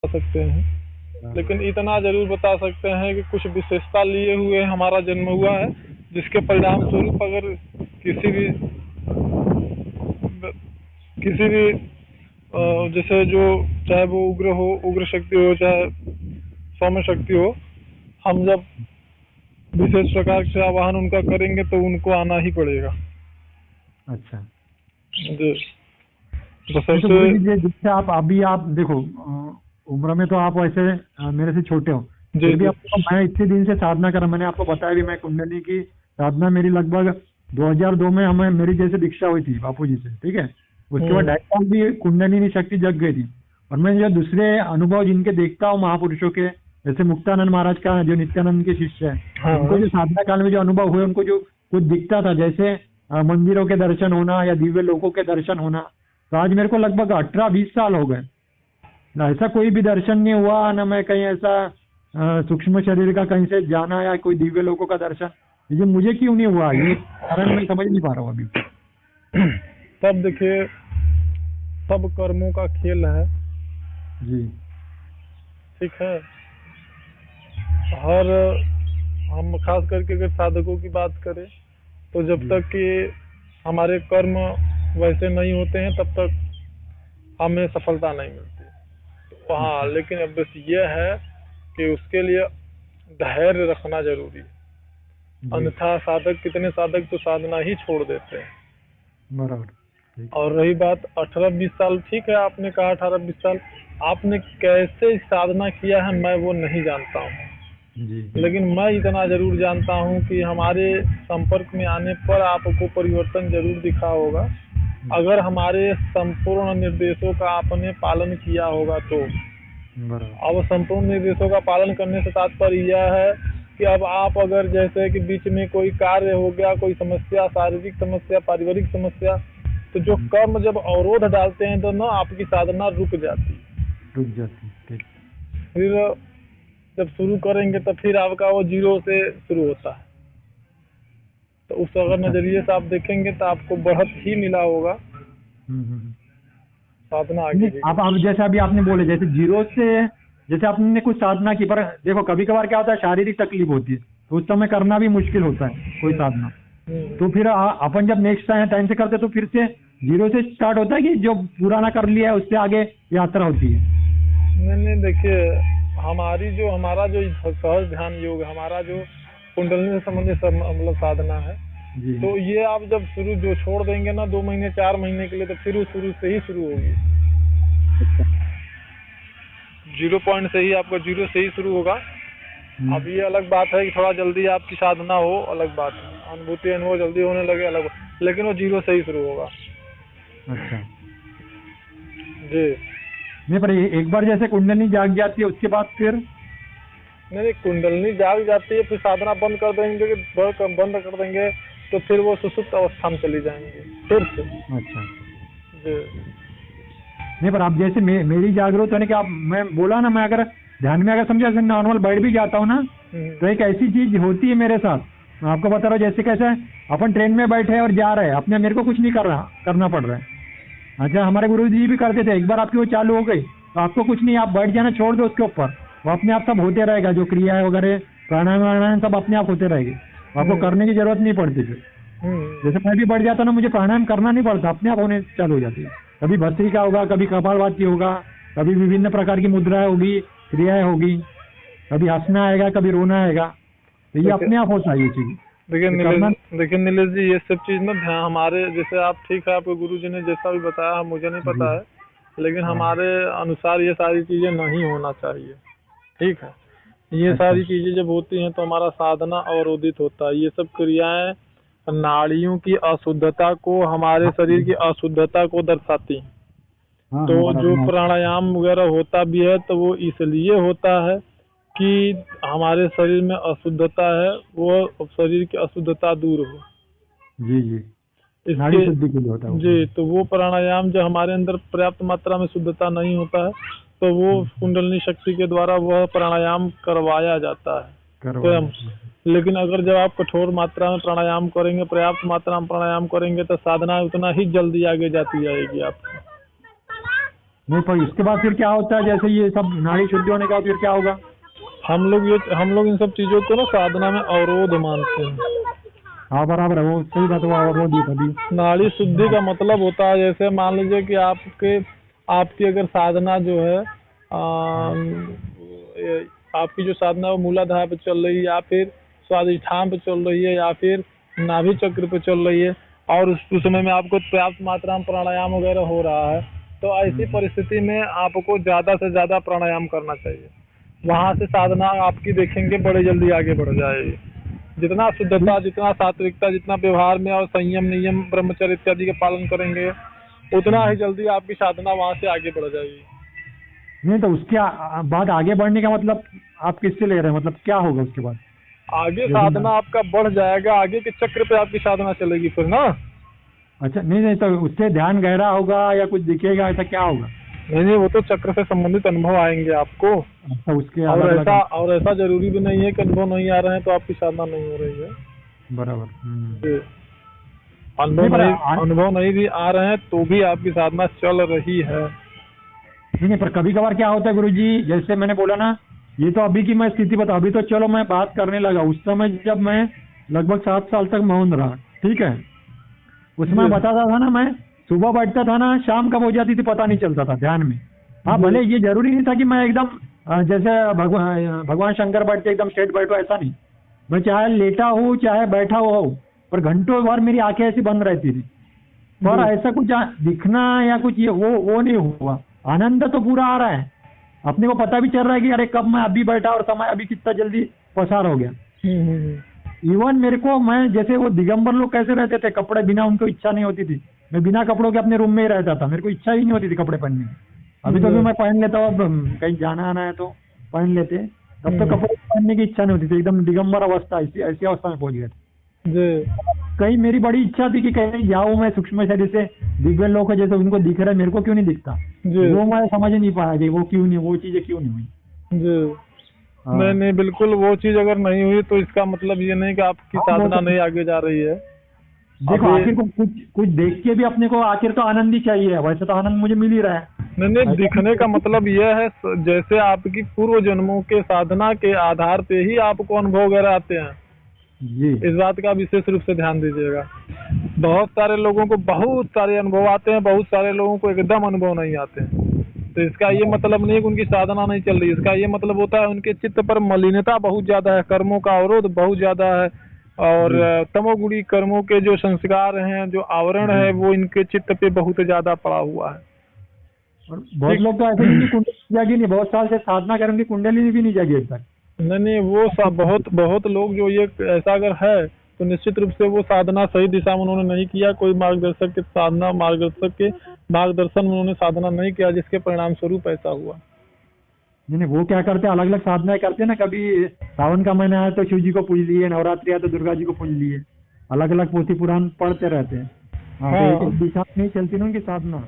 सकते हैं, लेकिन इतना जरूर बता सकते हैं कि कुछ विशेषता लिए हुए हमारा जन्म हुआ है, जिसके परिणाम स्वरूप अगर किसी भी जैसे जो चाहे वो उग्र हो, उग्र शक्ति हो, चाहे सौम्य शक्ति हो, हम जब विशेष प्रकार से आवाहन उनका करेंगे तो उनको आना ही पड़ेगा। अच्छा जी। तो तो सबसे गुरु जी जैसे आप देखो उम्र में तो आप वैसे मेरे से छोटे हो, जी फिर भी जी आपको मैं इतने दिन से साधना कर, मैंने आपको बताया भी, मैं कुंडली की साधना मेरी लगभग 2002 में हमें मेरी जैसे दीक्षा हुई थी बापू जी से, ठीक है। उसके बाद 2.5 साल भी कुंडलिनी शक्ति जग गई थी। और मैं जो दूसरे अनुभव जिनके देखता हूँ महापुरुषों के, जैसे मुक्तानंद महाराज का जो नित्यानंद के शिष्य है, हाँ उनको जो साधना काल में जो अनुभव हुए, उनको जो कुछ दिखता था, जैसे मंदिरों के दर्शन होना या दिव्य लोकों के दर्शन होना, तो आज मेरे को लगभग 18-20 साल हो गए ना, ऐसा कोई भी दर्शन नहीं हुआ ना, मैं कहीं ऐसा सूक्ष्म शरीर का कहीं से जाना या कोई दिव्य लोकों का दर्शन, ये मुझे क्यों नहीं हुआ, ये कारण मैं समझ नहीं पा रहा हूँ अभी। तब देखिए, सब कर्मों का खेल है। जी ठीक है। हर हम खास करके अगर साधकों की बात करें तो जब जी तक कि हमारे कर्म वैसे नहीं होते हैं तब तक हमें सफलता नहीं मिलती। तो हाँ, अच्छा लेकिन अब बस ये है कि उसके लिए धैर्य रखना जरूरी है, जी अन्यथा कितने साधक तो साधना ही छोड़ देते हैं। बराबर ठीक और रही बात 18-20 साल, ठीक है, आपने कहा 18-20 साल, आपने कैसे साधना किया है मैं वो नहीं जानता हूँ, जी लेकिन मैं इतना जरूर जानता हूँ कि हमारे संपर्क में आने पर आपको परिवर्तन जरूर दिखा होगा, अगर हमारे संपूर्ण निर्देशों का आपने पालन किया होगा तो। बराबर अब संपूर्ण निर्देशों का पालन करने से तात्पर्य यह है कि अब आप अगर जैसे कि बीच में कोई कार्य हो गया, कोई समस्या, शारीरिक समस्या, पारिवारिक समस्या, तो जो कर्म जब अवरोध डालते हैं तो ना आपकी साधना रुक जाती है। रुक जाती, ठीक फिर जब शुरू करेंगे तो फिर आपका वो 0 से शुरू होता है। तो उस अगर अच्छा नजरिए से आप देखेंगे तो आपको बढ़त ही मिला होगा, हम्म। साधना नहीं, आगे की। आप जैसे अभी आपने बोले जैसे 0 से, जैसे आपने कुछ साधना की, पर देखो कभी कभार क्या होता है, शारीरिक तकलीफ होती है, तो उस समय करना भी मुश्किल होता है कोई साधना, तो फिर अपन जब नेक्स्ट टाइम से करते तो फिर से 0 से स्टार्ट होता है कि जो पुराना कर लिया है उससे आगे यात्रा होती है। नहीं, देखिए, हमारा जो सहज ध्यान योग, हमारा जो कुंडलिनी से संबंधित मतलब साधना है, जी तो ये आप जब जो छोड़ देंगे ना 2 महीने 4 महीने के लिए, तो फिर शुरू से ही शुरू होगी। 0 पॉइंट से ही आपका 0 से ही शुरू होगा। अब ये अलग बात है कि थोड़ा जल्दी आपकी साधना हो, अलग बात है, अनुभूति अनुभव जल्दी होने लगे अलग बात, लेकिन वो 0 से ही शुरू होगा। अच्छा जी। नहीं, पर एक बार जैसे कुंडली जाग जाती है उसके बाद फिर नहीं, कुंडलिनी जाग जाती है, फिर साधना बंद कर देंगे तो फिर वो सुसुप्त अवस्था में चली जाएंगे फिर से। अच्छा जी। नहीं, पर आप जैसे मेरी जागरूक होने के, आप मैं बोला ना, मैं अगर ध्यान में अगर समझा नॉर्मल बैठ भी जाता हूँ ना, तो एक ऐसी चीज होती है मेरे साथ, मैं आपको बता रहा हूँ, जैसे कैसे अपन ट्रेन में बैठे हैं और जा रहे हैं, अपने मेरे को कुछ नहीं करना पड़ रहा है। अच्छा, हमारे गुरु जी भी करते थे, एक बार आपकी वो चालू हो गई तो आपको कुछ नहीं, आप बैठ जाना, छोड़ दो उसके ऊपर, वो अपने आप सब होते रहेगा, जो क्रिया वगैरह प्राणायाम सब अपने आप होते रहेंगे, आपको करने की जरूरत नहीं पड़ती फिर। जैसे मैं भी बढ़ जाता ना, मुझे प्राणायाम करना नहीं पड़ता, अपने आप होने चालू हो जाती है। कभी भस्त्रिका होगा, कभी कपालभाति होगा, कभी विभिन्न प्रकार की मुद्राएं होगी, क्रियाएं होगी, कभी हंसना आएगा, कभी रोना आएगा, तो ये अपने आप होता है ये चीज। देखिए नीलेश जी, ये सब चीज में ध्यान हमारे, जैसे आप, ठीक है, आपके गुरु जी ने जैसा भी बताया मुझे नहीं पता है, लेकिन हमारे अनुसार ये सारी चीजें नहीं होना चाहिए। ठीक है, ये सारी चीजें जब होती हैं तो हमारा साधना अवरोधित होता है। ये सब क्रियाएं नाड़ियों की अशुद्धता को, हमारे शरीर की अशुद्धता को दर्शाती हैं। तो जो प्राणायाम वगैरह होता भी है तो वो इसलिए होता है कि हमारे शरीर में अशुद्धता है, वो शरीर की अशुद्धता दूर हो। जी जी, नाड़ी शुद्धि के लिए होता है जी। तो वो प्राणायाम जो हमारे अंदर पर्याप्त मात्रा में शुद्धता नहीं होता है, तो वो कुंडलिनी शक्ति के द्वारा वह प्राणायाम करवाया जाता है स्वयं। लेकिन अगर जब आप कठोर मात्रा में प्राणायाम करेंगे, पर्याप्त मात्रा में प्राणायाम करेंगे, तो साधना उतना ही जल्दी आगे जाती जाएगी आपकी। नहीं, पर इसके बाद फिर क्या होता है, जैसे ये सब नाड़ी शुद्धि होने के बाद फिर क्या होगा? हम लोग इन सब चीजों को ना साधना में अवरोध मानते हैं। हाँ बराबर है, वो सही बात हुआ, और वो दी कभी। नाड़ी शुद्धि का मतलब होता है, जैसे मान लीजिए कि आपकी अगर साधना जो है आपकी जो साधना वो मूलाधार पे चल रही है, या फिर स्वादिष्ठान पे चल रही है, या फिर नाभि चक्र पे चल रही है, और उस समय में आपको पर्याप्त मात्रा में प्राणायाम वगैरह हो रहा है, तो ऐसी परिस्थिति में आपको ज़्यादा से ज़्यादा प्राणायाम करना चाहिए। वहाँ से साधना आपकी देखेंगे बड़े जल्दी आगे बढ़ जाएगी। जितना शुद्धता, जितना सात्विकता, जितना व्यवहार में और संयम, नियम, ब्रह्मचर्य इत्यादि का पालन करेंगे, उतना ही जल्दी आपकी साधना वहाँ से आगे बढ़ जाएगी। नहीं, तो उसके बाद आगे बढ़ने का मतलब आप किससे ले रहे हैं, मतलब क्या होगा उसके बाद? आगे साधना आपका बढ़ जाएगा, आगे के चक्र पे आपकी साधना चलेगी फिर ना। अच्छा, नहीं, तो उससे ध्यान गहरा होगा या कुछ दिखेगा, ऐसा क्या होगा? नहीं, वो तो चक्र से संबंधित अनुभव आएंगे आपको। अच्छा, उसके और ऐसा जरूरी भी नहीं है कि अनुभव नहीं आ रहे हैं तो आपकी साधना नहीं हो रही है। बराबर। अनुभव नहीं भी आ रहे हैं तो भी आपकी साधना चल रही है। नहीं, पर कभी कभार क्या होता है गुरुजी, जैसे मैंने बोला ना, ये तो अभी की मैं स्थिति बताऊं, अभी तो चलो मैं बात करने लगा, उस समय जब मैं लगभग 7 साल तक मौन रहा, ठीक है, उसमें बताता था ना, मैं सुबह बैठता था ना, शाम कब हो जाती थी पता नहीं चलता था ध्यान में। हाँ, भले ये जरूरी नहीं था कि मैं एकदम जैसे भगवान शंकर बैठ के एकदम स्ट्रेट बैठो, ऐसा नहीं, मैं चाहे लेटा हूँ चाहे बैठा हुआ हूँ, पर घंटों भर मेरी आंखें ऐसी बंद रहती थी, पर ऐसा कुछ दिखना या कुछ ये वो नहीं हुआ। आनंद तो पूरा आ रहा है, अपने को पता भी चल रहा है कि अरे कब मैं अभी बैठा और समय अभी कितना जल्दी पसार हो गया। इवन मेरे को, मैं जैसे वो दिगंबर लोग कैसे रहते थे, कपड़े बिना उनको इच्छा नहीं होती थी, मैं बिना कपड़ों के अपने रूम में ही रहता था, मेरे को इच्छा ही नहीं होती थी कपड़े पहनने की। अभी तो भी मैं पहन लेता हूँ, अब कहीं जाना आना है तो पहन लेते, तब तो कपड़े पहनने की इच्छा नहीं होती थी, एकदम दिगंबर अवस्था, ऐसी अवस्था में पहुंच गए थे। कहीं मेरी बड़ी इच्छा थी कि कहीं जाऊँ मैं सूक्ष्म शरीर से, दिव्य लोग जैसे उनको दिख रहा है, मेरे को क्यों नहीं दिखता, वो मैं समझ नहीं पाया कि वो क्यों नहीं, वो चीजें क्यों नहीं हुई। नहीं, बिल्कुल वो चीज अगर नहीं हुई तो इसका मतलब ये नहीं कि आपकी साधना नहीं आगे जा रही है। देखो, आखिर को कुछ देख के भी अपने को आखिर तो आनंद ही चाहिए, वैसे तो आनंद मुझे मिल ही रहा है। नहीं, दिखने का मतलब यह है जैसे आपकी पूर्व जन्मों के साधना के आधार पे ही आपको अनुभव वगैरह आते हैं जी। इस बात का विशेष रूप से ध्यान दीजिएगा। बहुत सारे लोगों को बहुत सारे अनुभव आते हैं, बहुत सारे लोगों को एकदम अनुभव नहीं आते हैं, तो इसका ये मतलब नहीं कि उनकी साधना नहीं चल रही, इसका ये मतलब होता है उनके चित्त पर मलिनता बहुत ज्यादा है, कर्मों का अवरोध बहुत ज्यादा है, और तमोगुणी कर्मों के जो संस्कार हैं, जो आवरण है, वो इनके चित्त पे बहुत ज्यादा पड़ा हुआ है। और बहुत लोग तो ऐसे नहीं, कुंडली जागी नहीं, बहुत साल से साधना करेंगे, कुंडली भी नहीं जागी अब तक। नहीं, वो सब बहुत लोग जो ये ऐसा अगर है तो निश्चित रूप से वो साधना सही दिशा में उन्होंने नहीं किया, कोई मार्गदर्शक के मार्गदर्शन में उन्होंने साधना नहीं किया, जिसके परिणाम स्वरूप ऐसा हुआ। नहीं, वो क्या करते हैं, अलग अलग साधनाएं करते हैं ना, कभी सावन का महीना आया तो शिव जी को पूज लिए, नवरात्रि आया तो दुर्गा जी को पूज लिए, अलग अलग पोथी पुराण पढ़ते रहते हैं। हाँ, तो एक दिशा नहीं चलती ना उनकी साधना।